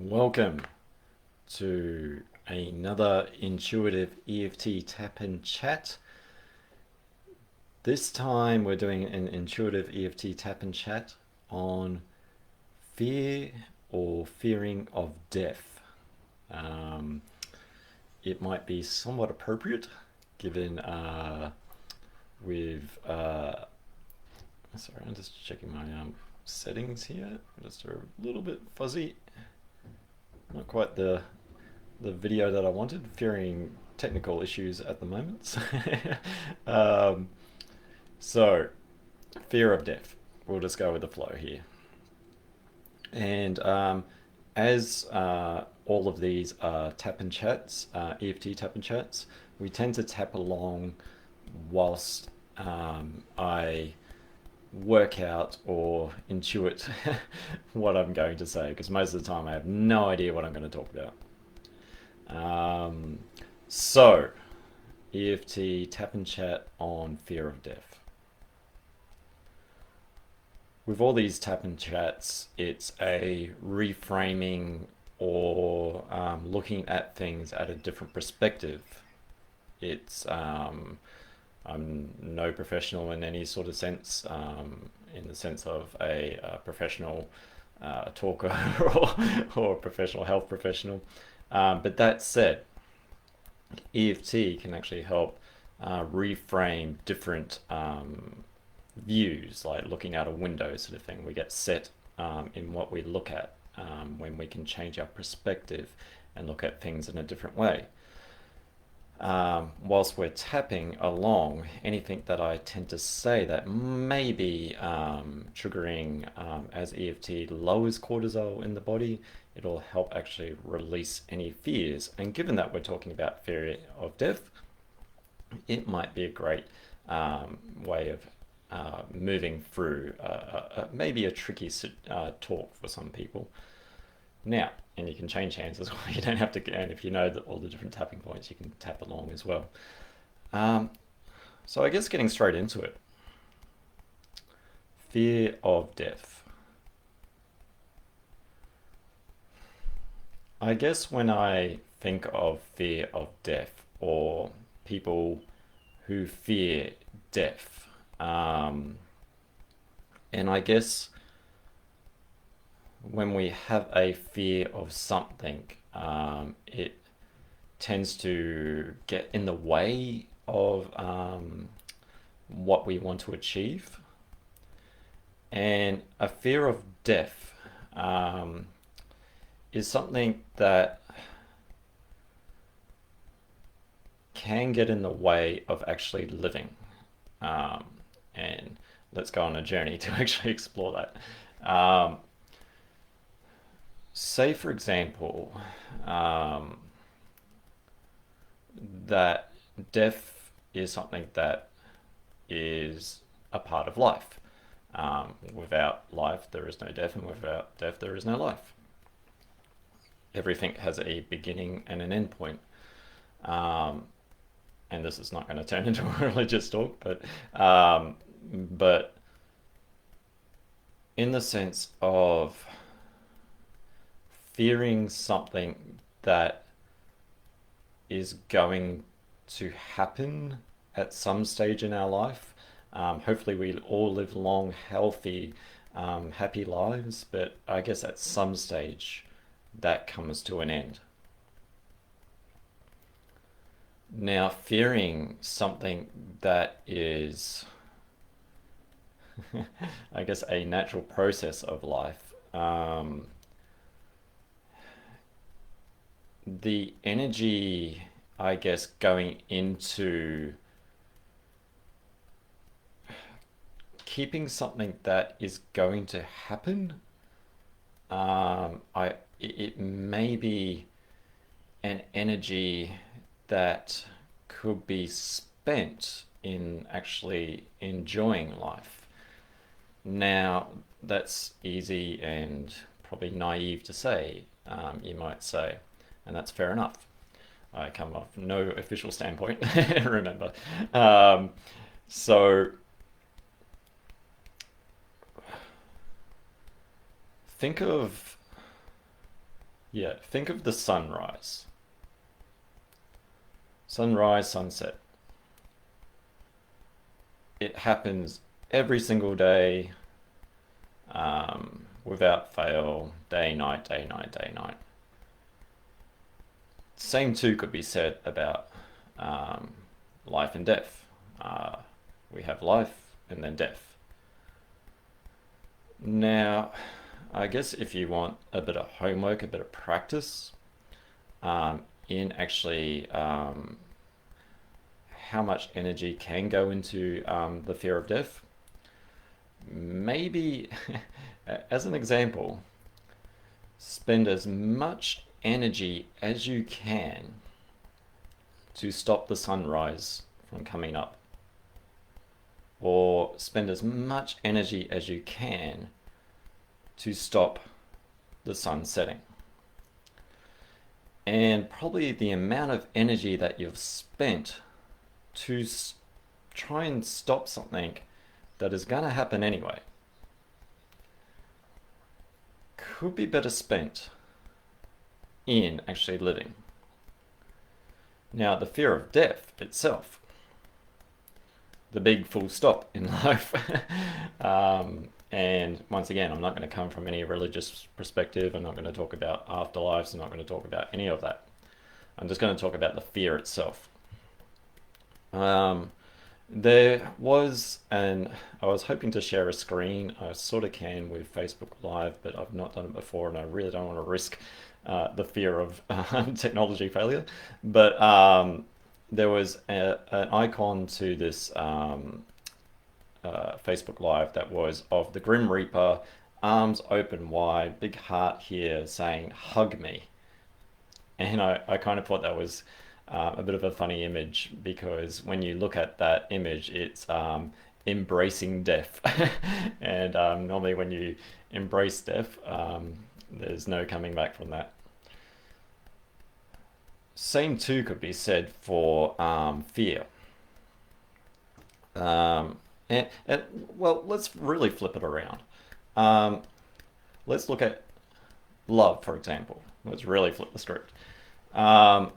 Welcome to another intuitive EFT Tap and Chat. This time we're doing an intuitive EFT Tap and Chat on fear or fearing of death. It might be somewhat appropriate given sorry, I'm just checking my settings here. Just a little bit fuzzy. Not quite the video that I wanted, fearing technical issues at the moment. So, fear of death. We'll just go with the flow here. And as all of these are tap and chats, EFT tap and chats, we tend to tap along whilst I work out or intuit what I'm going to say, because most of the time I have no idea what I'm going to talk about. So, EFT tap and chat on fear of death. With all these tap and chats, it's a reframing or looking at things at a different perspective. It's I'm no professional in any sort of sense, in the sense of a professional talker or a professional health professional. But that said, EFT can actually help reframe different views, like looking out a window sort of thing. We get set in what we look at when we can change our perspective and look at things in a different way. Whilst we're tapping along, anything that I tend to say that may be triggering as EFT lowers cortisol in the body, it'll help actually release any fears. And given that we're talking about fear of death, it might be a great way of moving through maybe a tricky talk for some people. Now, and you can change hands as well. You don't have to, and if you know all the different tapping points, you can tap along as well. So I guess getting straight into it. Fear of death. I guess when I think of fear of death or people who fear death, and I guess when we have a fear of something, it tends to get in the way of what we want to achieve. And a fear of death is something that can get in the way of actually living. And let's go on a journey to actually explore that. Say, for example, that death is something that is a part of life. Without life, there is no death, and without death, there is no life. Everything has a beginning and an end point. And this is not going to turn into a religious talk, but in the sense of fearing something that is going to happen at some stage in our life. Hopefully we all live long, healthy, happy lives, but I guess at some stage that comes to an end. Now, fearing something that is, I guess, a natural process of life, the energy, I guess, going into keeping something that is going to happen, it may be an energy that could be spent in actually enjoying life. Now, that's easy and probably naive to say, you might say, and that's fair enough. I come off no official standpoint, remember. So think of Yeah, think of the sunrise. Sunrise, sunset. It happens every single day, without fail, day, night, day, night, day, night. Same too could be said about um, life and death. Uh, we have life and then death. Now, I guess if you want a bit of homework, a bit of practice in actually how much energy can go into the fear of death, maybe as an example, spend as much energy as you can to stop the sunrise from coming up, or spend as much energy as you can to stop the sun setting. And probably the amount of energy that you've spent to try and stop something that is going to happen anyway could be better spent in actually living. Now, the fear of death itself, the big full stop in life. And once again, I'm not going to come from any religious perspective. I'm not going to talk about afterlives. I'm not going to talk about any of that. I'm just going to talk about the fear itself. There was I was hoping to share a screen. I sort of can with Facebook Live, but I've not done it before, and I really don't want to risk the fear of technology failure. But there was an icon to this Facebook Live that was of the Grim Reaper, arms open wide, big heart here, saying, "Hug me." And I kind of thought that was a bit of a funny image, because when you look at that image, it's embracing death. And normally when you embrace death, there's no coming back from that. Same too could be said for fear. And well, let's really flip it around. Um, let's look at love, for example. Let's really flip the script. Um,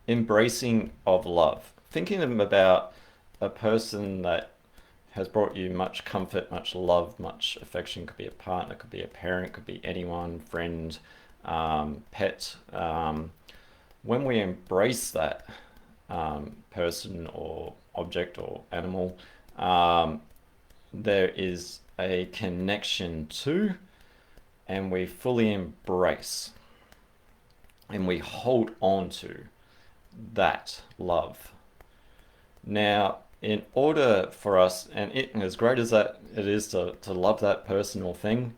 Embracing of love. Thinking about a person that has brought you much comfort, much love, much affection. Could be a partner, could be a parent, could be anyone, friend, pet. When we embrace that person or object or animal, there is a connection to, and we fully embrace and we hold on to that love. Now, in order for us, and as great as that it is to love that person or thing,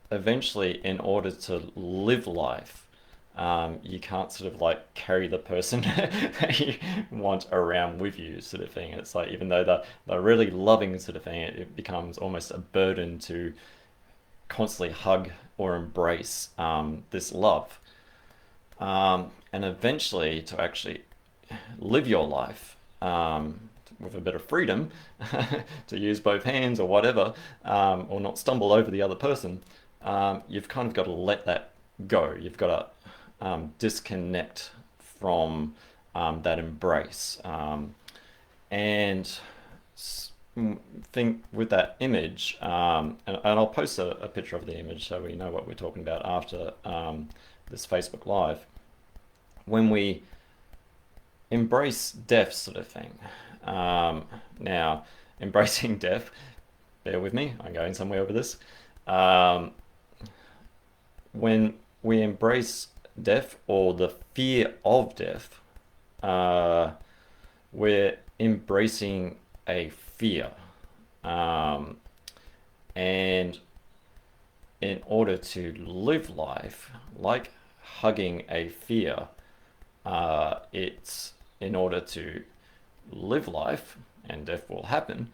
eventually, in order to live life, you can't sort of like carry the person that you want around with you, sort of thing. It's like, even though they're really loving, sort of thing, it becomes almost a burden to constantly hug or embrace this love. And eventually, to actually live your life with a bit of freedom to use both hands or whatever, or not stumble over the other person, you've kind of got to let that go. You've got to disconnect from that embrace. And think with that image, and I'll post a picture of the image so we know what we're talking about after this Facebook Live. When we embrace death, sort of thing. Now, embracing death, bear with me, I'm going somewhere with this. When we embrace death, or the fear of death, we're embracing a fear. And in order to live life, like hugging a fear, it's in order to live life, and death will happen,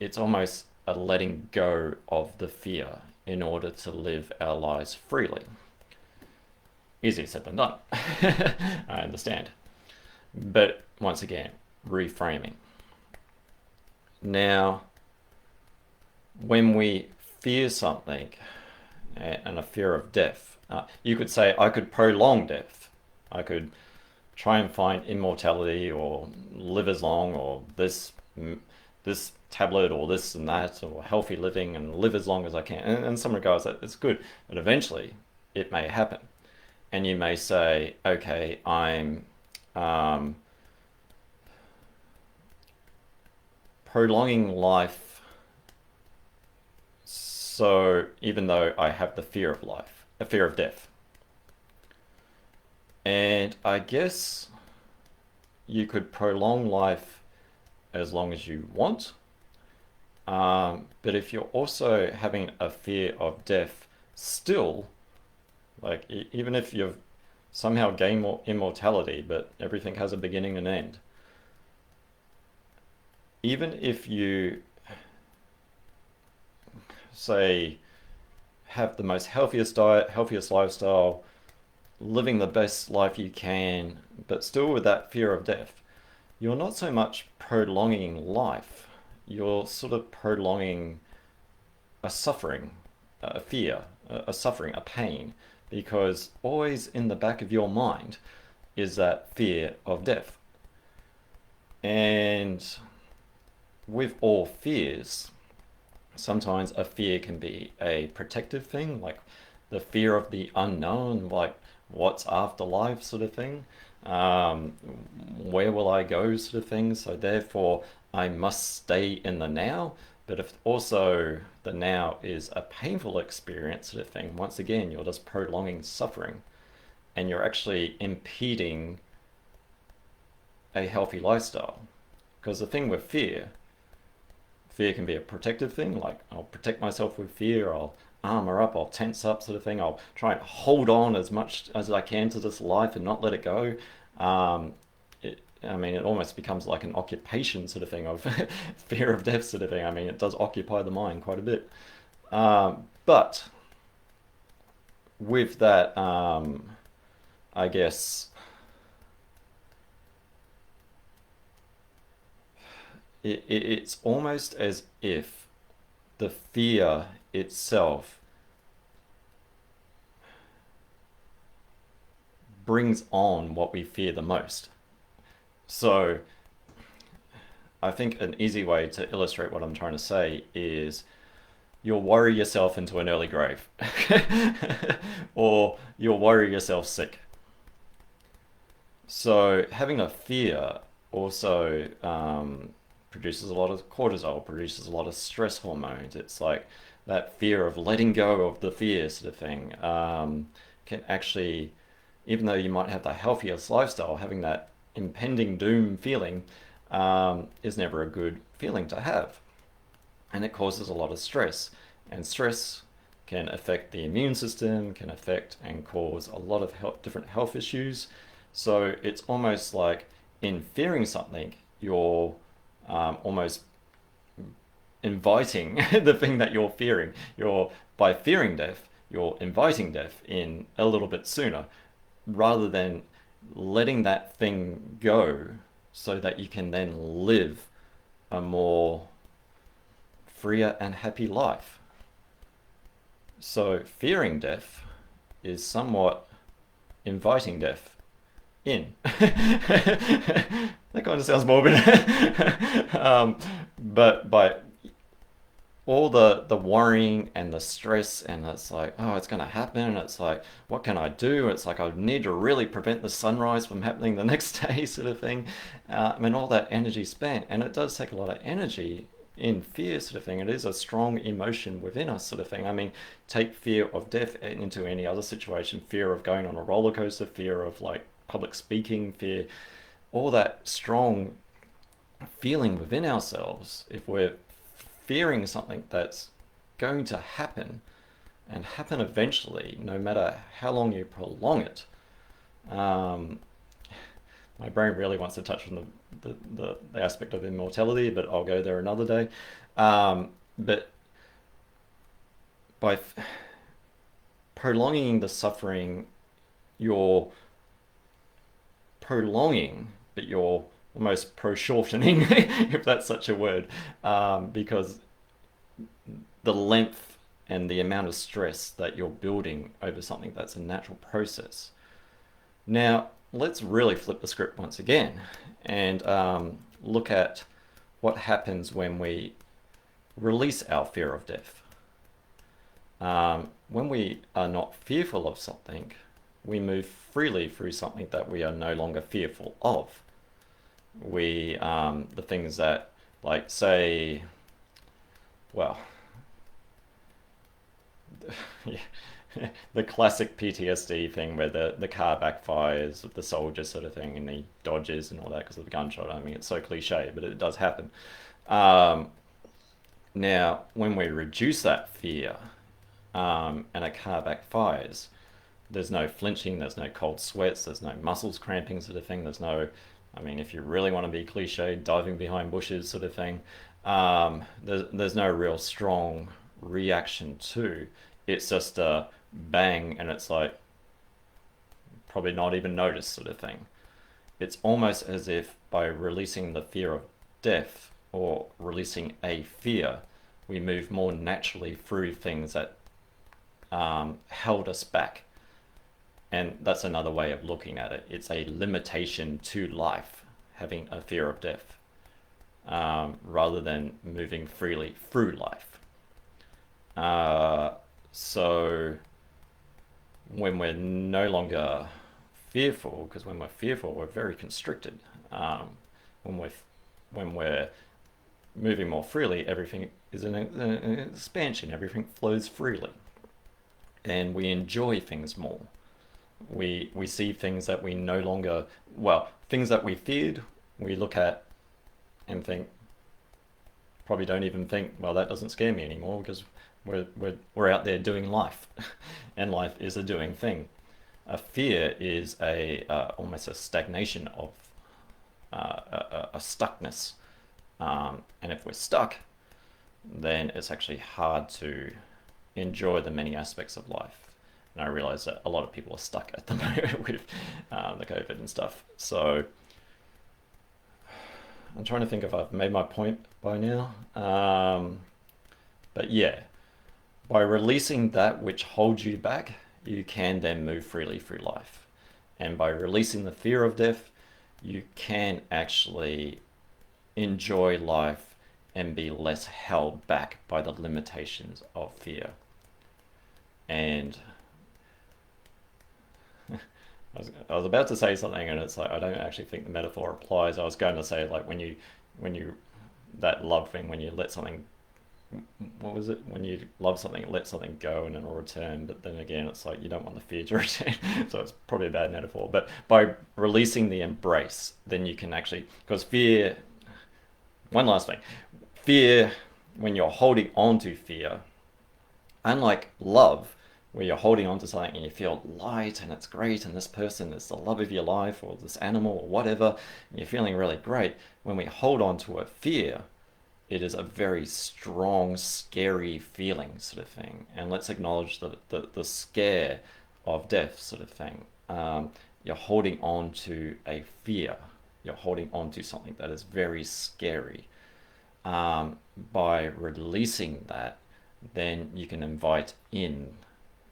it's almost a letting go of the fear in order to live our lives freely. Easier said than done. I understand. But once again, reframing. Now, when we fear something, and a fear of death. You could say I could prolong death. I could try and find immortality or live as long or this tablet or this and that or healthy living and live as long as I can. And some regards that it's good, but eventually it may happen. And you may say, okay, I'm prolonging life, so even though I have the fear of life, a fear of death. And I guess you could prolong life as long as you want. But if you're also having a fear of death still, like even if you've somehow gained more immortality, but everything has a beginning and end, even if you say have the most healthiest diet, healthiest lifestyle, living the best life you can, but still with that fear of death, you're not so much prolonging life, you're sort of prolonging a suffering, a fear, a suffering, a pain, because always in the back of your mind is that fear of death. And with all fears, sometimes a fear can be a protective thing, like the fear of the unknown, like what's after life sort of thing. Where will I go sort of thing. So therefore, I must stay in the now. But if also the now is a painful experience sort of thing, once again, you're just prolonging suffering and you're actually impeding a healthy lifestyle. Because the thing with fear can be a protective thing, like I'll protect myself with fear, I'll armor up, I'll tense up sort of thing, I'll try and hold on as much as I can to this life and not let it go. It almost becomes like an occupation sort of thing of fear of death sort of thing. I mean, it does occupy the mind quite a bit. But with that, I guess it's almost as if the fear itself brings on what we fear the most. So I think an easy way to illustrate what I'm trying to say is you'll worry yourself into an early grave or you'll worry yourself sick. So having a fear also produces a lot of cortisol, produces a lot of stress hormones. It's like that fear of letting go of the fear sort of thing can actually, even though you might have the healthiest lifestyle, having that impending doom feeling is never a good feeling to have. And it causes a lot of stress. And stress can affect the immune system, can affect and cause a lot of different health issues. So it's almost like in fearing something, you're almost inviting the thing that you're fearing. By fearing death, you're inviting death in a little bit sooner, rather than letting that thing go so that you can then live a more freer and happy life. So fearing death is somewhat inviting death in. That kind of sounds morbid. But by all the worrying and the stress, and it's like, oh, it's going to happen. It's like, what can I do? It's like, I need to really prevent the sunrise from happening the next day sort of thing. All that energy spent. And it does take a lot of energy in fear sort of thing. It is a strong emotion within us sort of thing. I mean, take fear of death into any other situation, fear of going on a roller coaster, fear of like public speaking, fear, all that strong feeling within ourselves. If we're fearing something that's going to happen and happen eventually, no matter how long you prolong it. My brain really wants to touch on the aspect of immortality, but I'll go there another day. But by prolonging the suffering, you're prolonging, but you're almost pro-shortening, if that's such a word, because the length and the amount of stress that you're building over something that's a natural process. Now, let's really flip the script once again and look at what happens when we release our fear of death. When we are not fearful of something, we move freely through something that we are no longer fearful of. The things that, like, say, well, the classic PTSD thing where the car backfires with the soldier sort of thing and he dodges and all that because of the gunshot. I mean, it's so cliche, but it does happen. Now, when we reduce that fear and a car backfires, there's no flinching, there's no cold sweats, there's no muscles cramping sort of thing, there's no, I mean, if you really want to be cliche, diving behind bushes sort of thing, there's no real strong reaction to. It's just a bang and it's like probably not even noticed sort of thing. It's almost as if by releasing the fear of death or releasing a fear, we move more naturally through things that held us back. And that's another way of looking at it. It's a limitation to life, having a fear of death, rather than moving freely through life. So when we're no longer fearful, because when we're fearful, we're very constricted. When we're moving more freely, everything is an expansion. Everything flows freely, and we enjoy things more. We see things that we no longer, well, things that we feared, we look at and think, probably don't even think, well, that doesn't scare me anymore because we're out there doing life, and life is a doing thing. A fear is almost a stagnation of a stuckness, and if we're stuck, then it's actually hard to enjoy the many aspects of life. And I realize that a lot of people are stuck at the moment with the COVID and stuff. So I'm trying to think if I've made my point by now. But yeah, by releasing that which holds you back, you can then move freely through life. And by releasing the fear of death, you can actually enjoy life and be less held back by the limitations of fear. And I was about to say something and it's like, I don't actually think the metaphor applies. I was going to say, like, when you, that love thing, when you let something, what was it? When you love something, let something go and it'll return. But then again, it's like you don't want the fear to return. So it's probably a bad metaphor. But by releasing the embrace, then you can actually, because fear, one last thing, fear, when you're holding on to fear, unlike love, where you're holding on to something and you feel light and it's great and this person is the love of your life or this animal or whatever, and you're feeling really great, when we hold on to a fear, it is a very strong, scary feeling sort of thing. And let's acknowledge the scare of death sort of thing. You're holding on to a fear. You're holding on to something that is very scary. By releasing that, then you can invite in,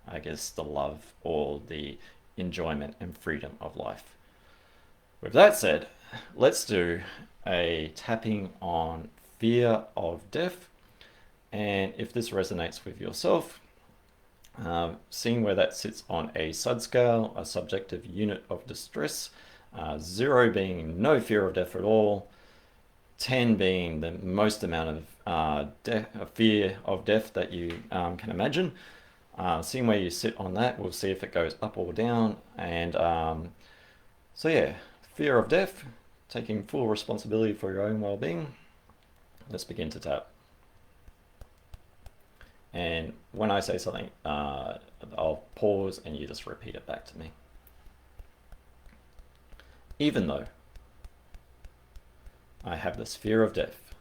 I guess, the love or the enjoyment and freedom of life. With that said, let's do a tapping on fear of death. And if this resonates with yourself, seeing where that sits on a SUD scale, a subjective unit of distress, 0 being no fear of death at all, 10 being the most amount of fear of death that you can imagine. Seeing where you sit on that, we'll see if it goes up or down. And so yeah, fear of death, taking full responsibility for your own well-being. Let's begin to tap. And when I say something, I'll pause and you just repeat it back to me. Even though I have this fear of death,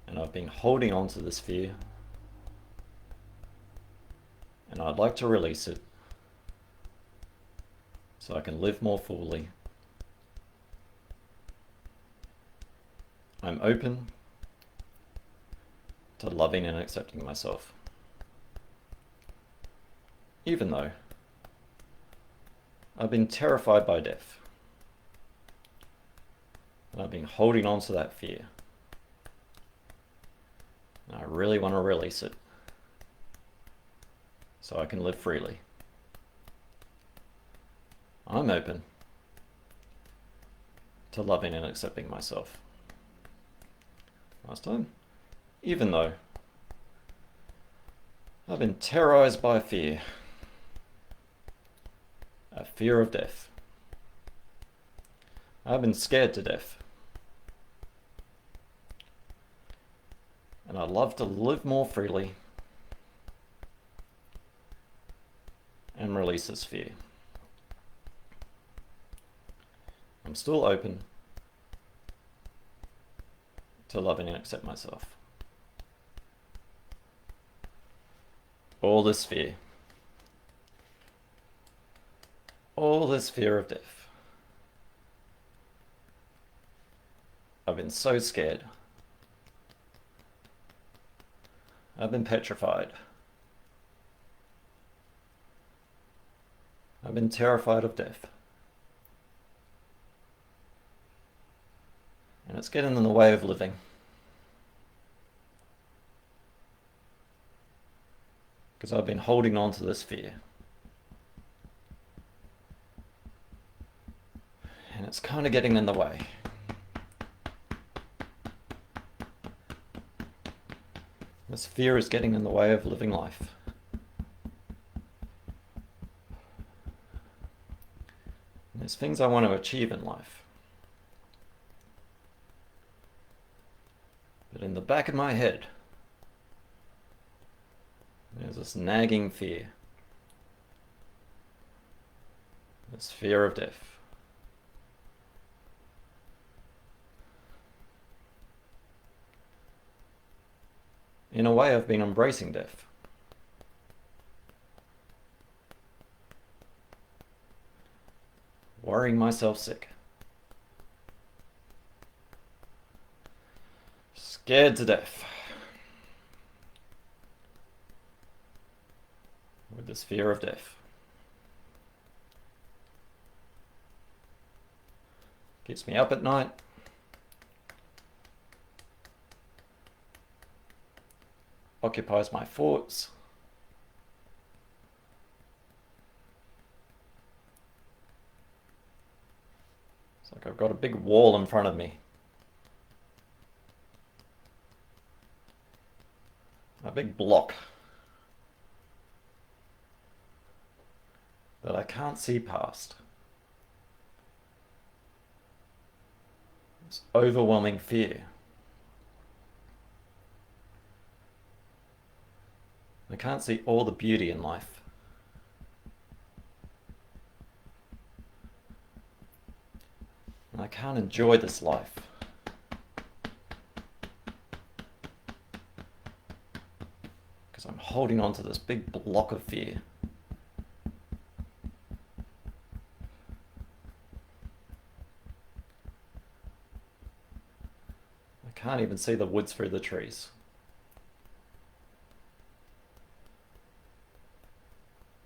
and I've been holding on to this fear, and I'd like to release it so I can live more fully. I'm open to loving and accepting myself. Even though I've been terrified by death, and I've been holding on to that fear, and I really want to release it so I can live freely. I'm open to loving and accepting myself. Last time. Even though I've been terrorized by fear, a fear of death. I've been scared to death. And I'd love to live more freely and release this fear. I'm still open to loving and accept myself. All this fear of death. I've been so scared. I've been petrified. I've been terrified of death. And it's getting in the way of living. Because I've been holding on to this fear. And it's kind of getting in the way. This fear is getting in the way of living life. And there's things I want to achieve in life. But in the back of my head, there's this nagging fear. This fear of death. In a way, I've been embracing death. Worrying myself sick. Scared to death. With this fear of death. Keeps me up at night. Occupies my thoughts. It's like I've got a big wall in front of me. A big block that I can't see past. This overwhelming fear. I can't see all the beauty in life. And I can't enjoy this life. Because I'm holding on to this big block of fear. I can't even see the woods through the trees.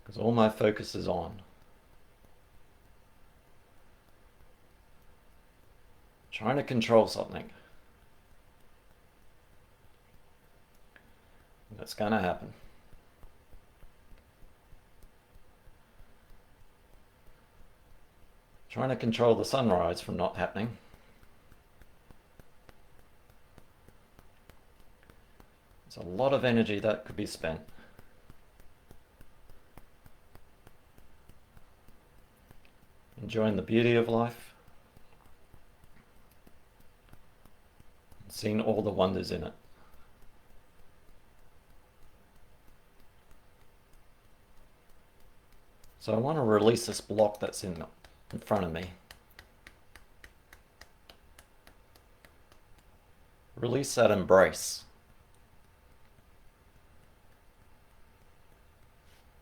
Because all my focus is on trying to control something. And it's going to happen. Trying to control the sunrise from not happening. There's a lot of energy that could be spent. Enjoying the beauty of life, seeing all the wonders in it. So I want to release this block that's in front of me. Release that embrace.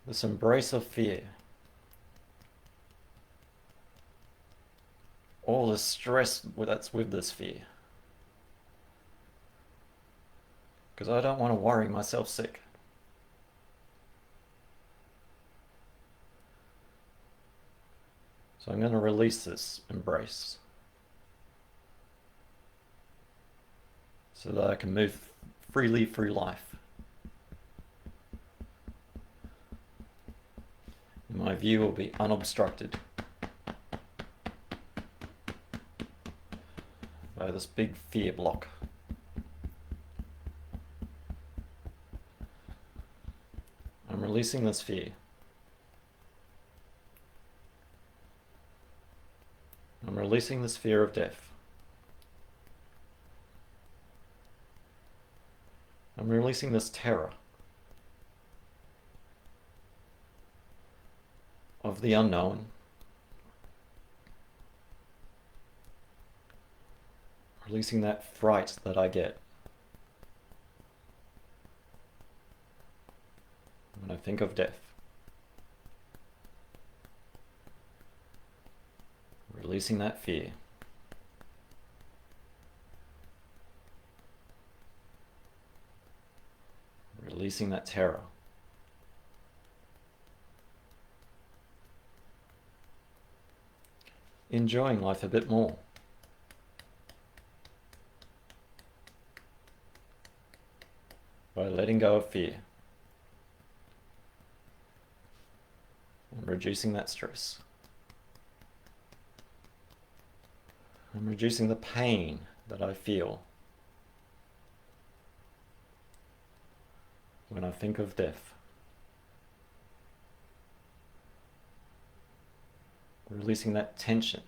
This embrace of fear. All the stress that's with this fear. because I don't want to worry myself sick. So I'm going to release this embrace so that I can move freely through life. And my view will be unobstructed by this big fear block. I'm releasing this fear. I'm releasing this fear of death. I'm releasing this terror of the unknown. Releasing that fright that I get when I think of death. Releasing that fear. Releasing that terror. Enjoying life a bit more. By letting go of fear. And reducing that stress. I'm reducing the pain that I feel when I think of death. Releasing that tension.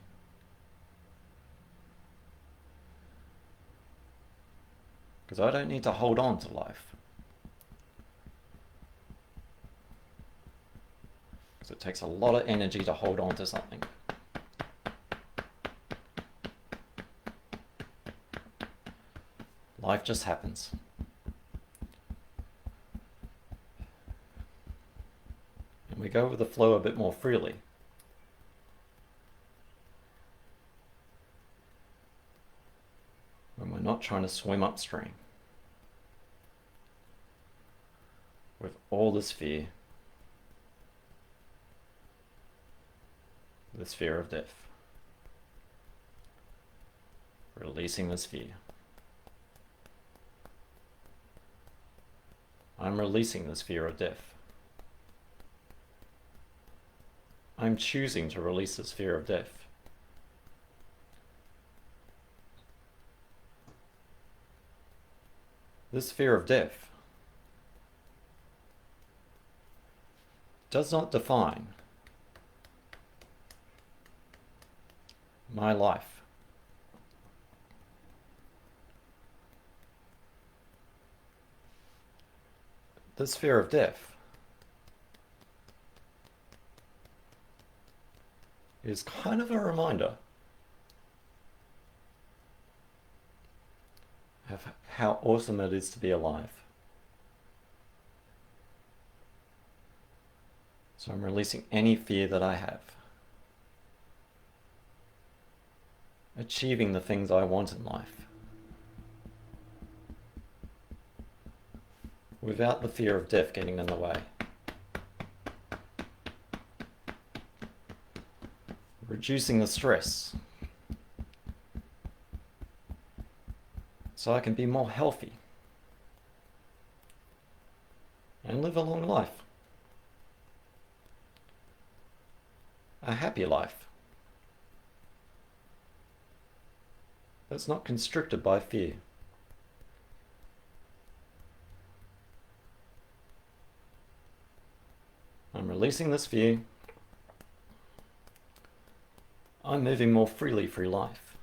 Because I don't need to hold on to life. Because it takes a lot of energy to hold on to something. Life just happens. And we go with the flow a bit more freely. When we're not trying to swim upstream with all this fear, this fear of death. Releasing this fear. I'm releasing this fear of death. I'm choosing to release this fear of death. This fear of death does not define my life. This fear of death is kind of a reminder of how awesome it is to be alive. So I'm releasing any fear that I have. Achieving the things I want in life. Without the fear of death getting in the way. Reducing the stress. So I can be more healthy. And live a long life. A happy life. That's not constricted by fear. I'm releasing this fear. I'm moving more freely through life.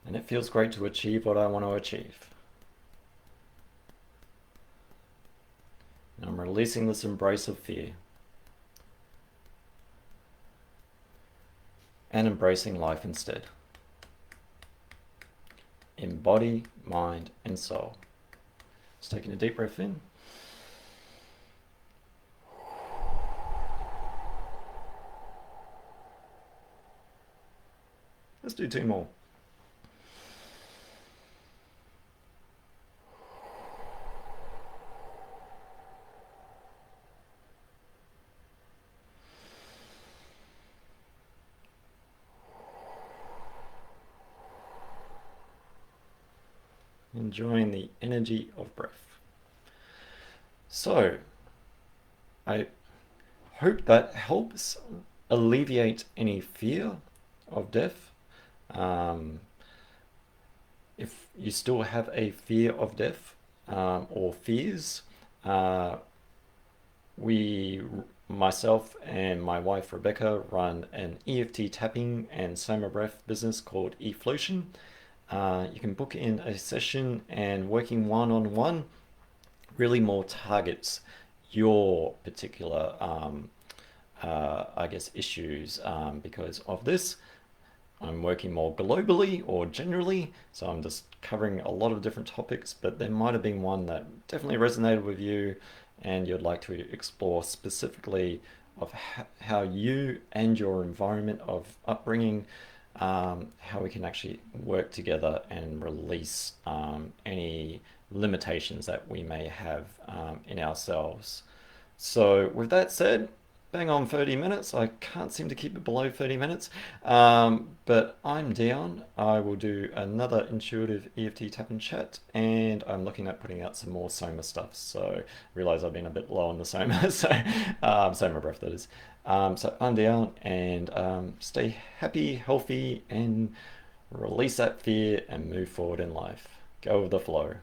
And it feels great to achieve what I want to achieve. And I'm releasing this embrace of fear. And embracing life instead. In body, mind, and soul. Just taking a deep breath in. Let's do two more. enjoying the energy of breath. So, I hope that helps alleviate any fear of death. If you still have a fear of death or fears, myself and my wife Rebecca run an EFT tapping and soma breath business called Eflowtion. You can book in a session, and working one-on-one really more targets your particular I guess issues because of this. I'm working more globally or generally, so I'm just covering a lot of different topics, but there might have been one that definitely resonated with you and you'd like to explore specifically of how you and your environment of upbringing, how we can actually work together and release any limitations that we may have in ourselves. So with that said, bang on 30 minutes. I can't seem to keep it below 30 minutes. But I'm Dion. I will do another intuitive EFT tap and chat, and I'm looking at putting out some more soma stuff. So I realize I've been a bit low on the soma, so soma breath that is. So I'm Dion, and stay happy, healthy, and release that fear and move forward in life. Go with the flow.